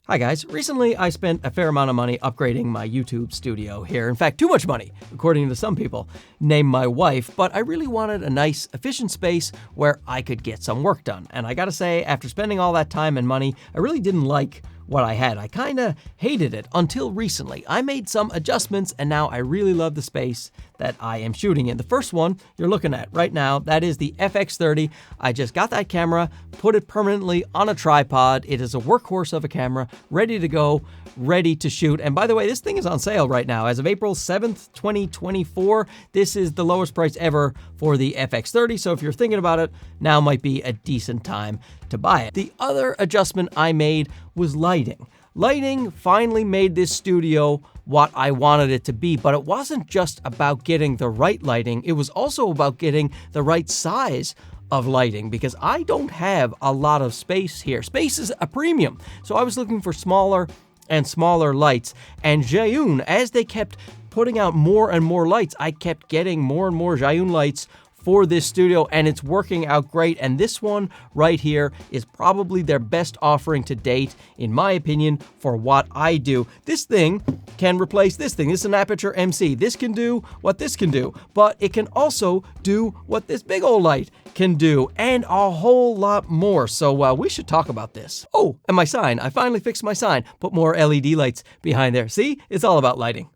Hi guys, recently I spent a fair amount of money upgrading my YouTube studio here. In fact, too much money, according to some people, named my wife, but I really wanted a nice, efficient space where I could get some work done. And I gotta say, after spending all that time and money, I really didn't like what I had. I kinda hated it until recently. I made some adjustments and now I really love the space that I am shooting in. The first one you're looking at right now, that is the FX30. I just got that camera, put it permanently on a tripod. It is a workhorse of a camera, ready to go, ready to shoot. And by the way, this thing is on sale right now. As of April 7th, 2024, this is the lowest price ever for the FX30. So if you're thinking about it, now might be a decent time to buy it. The other adjustment I made was lighting. Lighting finally made this studio what I wanted it to be, but it wasn't just about getting the right lighting. It was also about getting the right size of lighting, because I don't have a lot of space here. Space is a premium. So I was looking for smaller and smaller lights, and Zhiyun, as they kept putting out more and more lights, I kept getting more and more Zhiyun lights for this studio, and it's working out great. And this one right here is probably their best offering to date, in my opinion, for what I do. This thing can replace this thing. This is an Aperture MC. This can do what this can do, but it can also do what this big old light can do, and a whole lot more. So we should talk about this. Oh, and my sign. I finally fixed my sign. Put more LED lights behind there. See? It's all about lighting.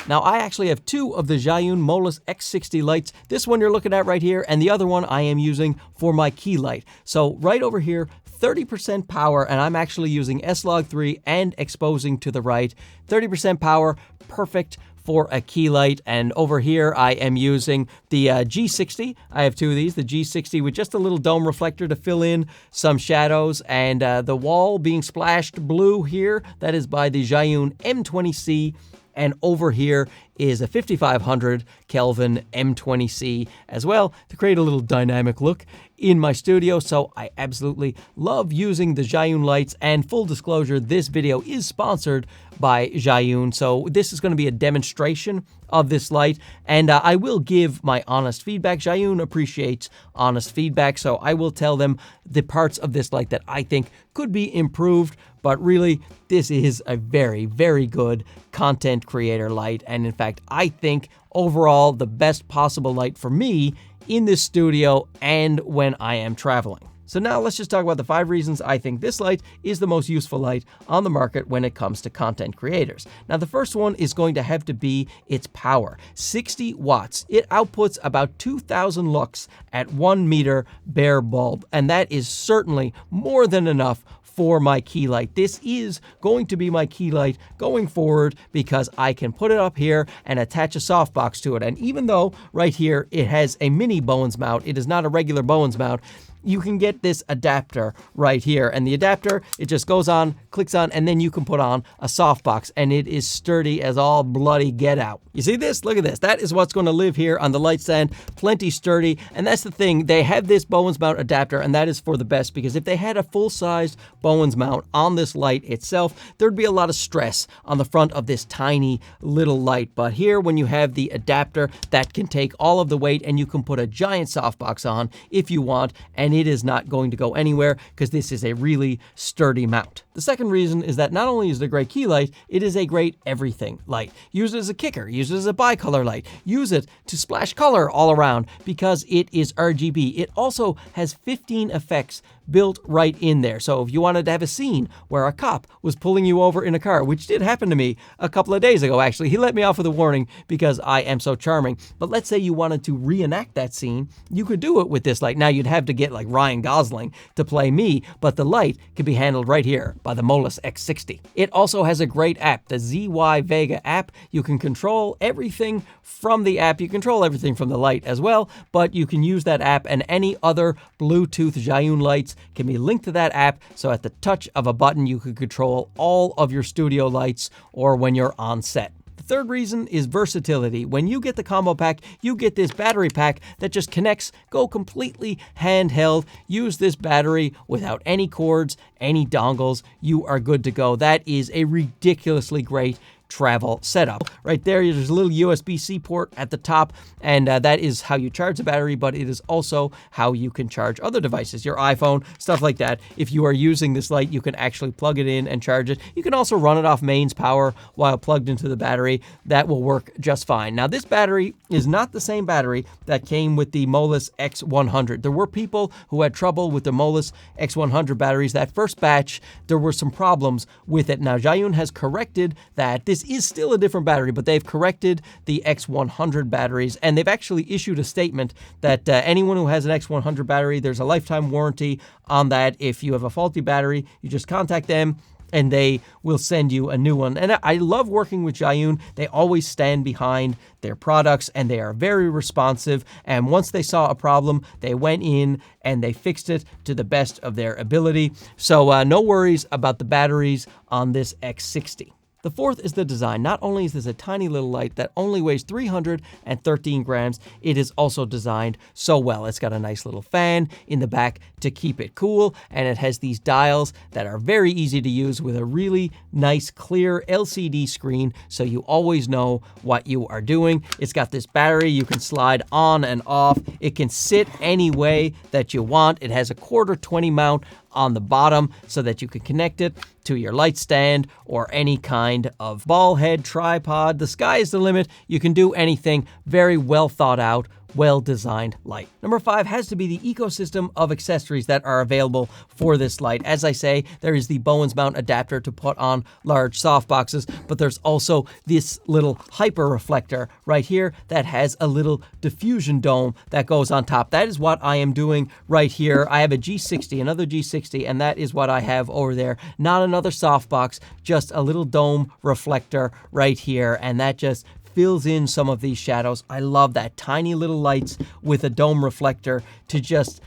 Now, I actually have two of the Zhiyun Molus X60 lights. This one you're looking at right here, and the other one I am using for my key light. So right over here, 30% power, and I'm actually using S-Log3 and exposing to the right. 30% power, perfect for a key light. And over here, I am using the G60. I have two of these, the G60 with just a little dome reflector to fill in some shadows, and the wall being splashed blue here, that is by the Zhiyun M20C. And over here is a 5500 Kelvin M20C as well to create a little dynamic look in my studio. So I absolutely love using the Zhiyun lights, and full disclosure, this video is sponsored by Zhiyun. So this is going to be a demonstration of this light, and I will give my honest feedback. Zhiyun appreciates honest feedback, so I will tell them the parts of this light that I think could be improved. But really, this is a very, very good content creator light. And in fact, I think overall the best possible light for me in this studio and when I am traveling. So now let's just talk about the 5 reasons I think this light is the most useful light on the market when it comes to content creators. Now, the first one is going to have to be its power. 60 watts. It outputs about 2,000 lux at 1 meter bare bulb, and that is certainly more than enough for my key light. This is going to be my key light going forward because I can put it up here and attach a softbox to it. And even though right here it has a mini Bowens mount, it is not a regular Bowens mount, you can get this adapter right here. And the adapter, it just goes on, clicks on, and then you can put on a softbox, and it is sturdy as all bloody get out. You see this? Look at this. That is what's going to live here on the light stand. Plenty sturdy. And that's the thing. They have this Bowens mount adapter, and that is for the best, because if they had a full-sized Bowens mount on this light itself, there'd be a lot of stress on the front of this tiny little light. But here, when you have the adapter, that can take all of the weight, and you can put a giant softbox on if you want, and it is not going to go anywhere because this is a really sturdy mount. The second reason is that not only is it a great key light, it is a great everything light. Use it as a kicker, use it as a bicolor light, use it to splash color all around because it is RGB. It also has 15 effects built right in there. So if you wanted to have a scene where a cop was pulling you over in a car, which did happen to me a couple of days ago, actually, he let me off with a warning because I am so charming. But let's say you wanted to reenact that scene, you could do it with this light. Now you'd have to get like Ryan Gosling to play me, but the light can be handled right here by the Molus X60. It also has a great app, the ZY Vega app. You can control everything from the app. You control everything from the light as well, but you can use that app, and any other Bluetooth Zhiyun lights can be linked to that app. So at the touch of a button, you can control all of your studio lights or when you're on set. The third reason is versatility. When you get the combo pack, you get this battery pack that just connects, go completely handheld. Use this battery without any cords, any dongles. You are good to go. That is a ridiculously great travel setup. Right there, there's a little USB-C port at the top, and that is how you charge the battery, but it is also how you can charge other devices, your iPhone, stuff like that. If you are using this light, you can actually plug it in and charge it. You can also run it off mains power while plugged into the battery. That will work just fine. Now, this battery is not the same battery that came with the Molus X100. There were people who had trouble with the Molus X100 batteries. That first batch, there were some problems with it. Now, Zhiyun has corrected that. This is still a different battery, but they've corrected the X100 batteries, and they've actually issued a statement that anyone who has an X100 battery, there's a lifetime warranty on that. If you have a faulty battery, you just contact them and they will send you a new one. And I love working with Zhiyun. They always stand behind their products, and they are very responsive. And once they saw a problem, they went in and they fixed it to the best of their ability. So no worries about the batteries on this X60. The fourth is the design. Not only is this a tiny little light that only weighs 313 grams, it is also designed so well. It's got a nice little fan in the back to keep it cool, and it has these dials that are very easy to use with a really nice clear LCD screen, so you always know what you are doing. It's got this battery you can slide on and off. It can sit any way that you want. It has a 1/4-20 mount on the bottom so that you can connect it to your light stand or any kind of ball head tripod. The sky is the limit. You can do anything. Very well thought out, well-designed light. Number 5 has to be the ecosystem of accessories that are available for this light. As I say, there is the Bowens mount adapter to put on large softboxes, but there's also this little hyper reflector right here that has a little diffusion dome that goes on top. That is what I am doing right here. I have a G60, another G60, and that is what I have over there. Not another softbox, just a little dome reflector right here, and that just fills in some of these shadows. I love that. Tiny little lights with a dome reflector to just,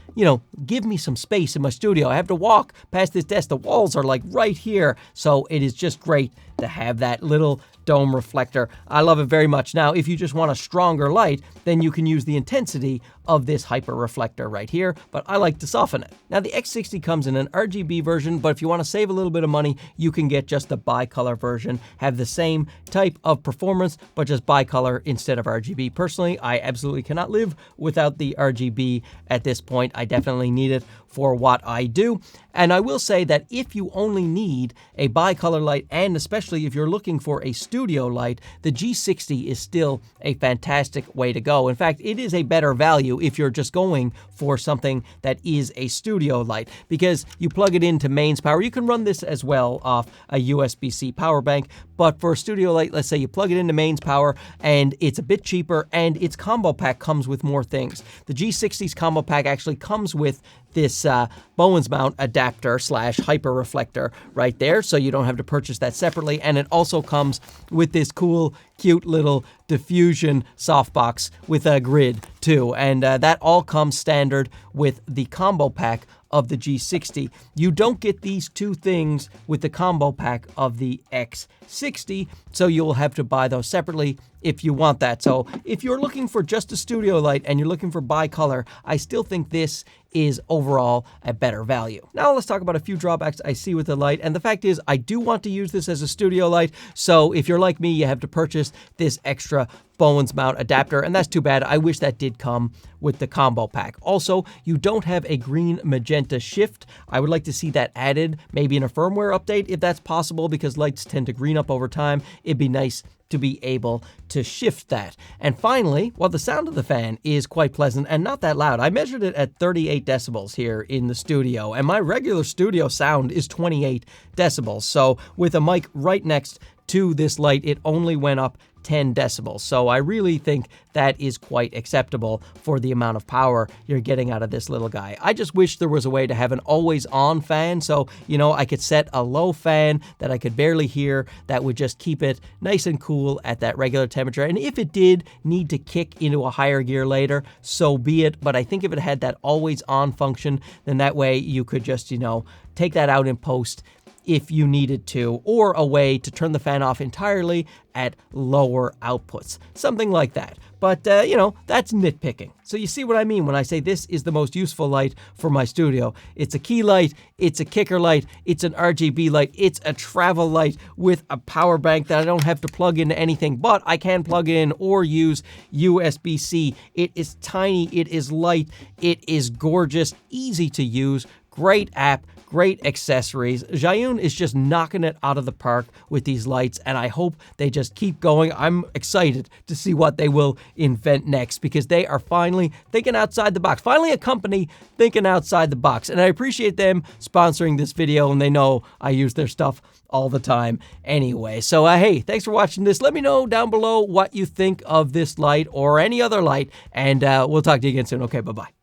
give me some space in my studio. I have to walk past this desk. The walls are like right here. So it is just great to have that little dome reflector. I love it very much. Now, if you just want a stronger light, then you can use the intensity of this hyper reflector right here, but I like to soften it. Now, the X60 comes in an RGB version, but if you want to save a little bit of money, you can get just the bicolor version, have the same type of performance, but just bicolor instead of RGB. Personally, I absolutely cannot live without the RGB at this point. I definitely need it for what I do. And I will say that if you only need a bicolor light, and especially if you're looking for a studio light, the G60 is still a fantastic way to go. In fact, it is a better value if you're just going for something that is a studio light, because you plug it into mains power. You can run this as well off a USB-C power bank, but for a studio light, let's say you plug it into mains power and it's a bit cheaper, and its combo pack comes with more things. The G60's combo pack actually comes with this Bowens mount adapter / hyper reflector right there, so you don't have to purchase that separately. And it also comes with this cool, cute little diffusion softbox with a grid too, and that all comes standard with the combo pack of the G60. You don't get these two things with the combo pack of the X60, so you'll have to buy those separately if you want that. So if you're looking for just a studio light and you're looking for bicolor, I still think this is overall a better value. Now let's talk about a few drawbacks I see with the light, and the fact is I do want to use this as a studio light, so if you're like me, you have to purchase this extra Bowens mount adapter, and that's too bad. I wish that did come with the combo pack. Also, you don't have a green magenta shift. I would like to see that added, maybe in a firmware update if that's possible, because lights tend to green up over time. It'd be nice to be able to shift that. And finally, while the sound of the fan is quite pleasant and not that loud, I measured it at 38 decibels here in the studio, and my regular studio sound is 28 decibels. So with a mic right next to this light, it only went up 10 decibels. So I really think that is quite acceptable for the amount of power you're getting out of this little guy. I just wish there was a way to have an always on fan, so I could set a low fan that I could barely hear that would just keep it nice and cool at that regular temperature. And if it did need to kick into a higher gear later, so be it. But I think if it had that always on function, then that way you could just take that out in post if you needed to, or a way to turn the fan off entirely at lower outputs. Something like that. But, that's nitpicking. So you see what I mean when I say this is the most useful light for my studio. It's a key light, it's a kicker light, it's an RGB light, it's a travel light with a power bank that I don't have to plug into anything, but I can plug in or use USB-C. It is tiny, it is light, it is gorgeous, easy to use, great app, great accessories. Zhiyun is just knocking it out of the park with these lights, and I hope they just keep going. I'm excited to see what they will invent next, because they are finally thinking outside the box. Finally, a company thinking outside the box, and I appreciate them sponsoring this video, and they know I use their stuff all the time anyway. So, hey, thanks for watching this. Let me know down below what you think of this light or any other light, and we'll talk to you again soon. Okay, bye-bye.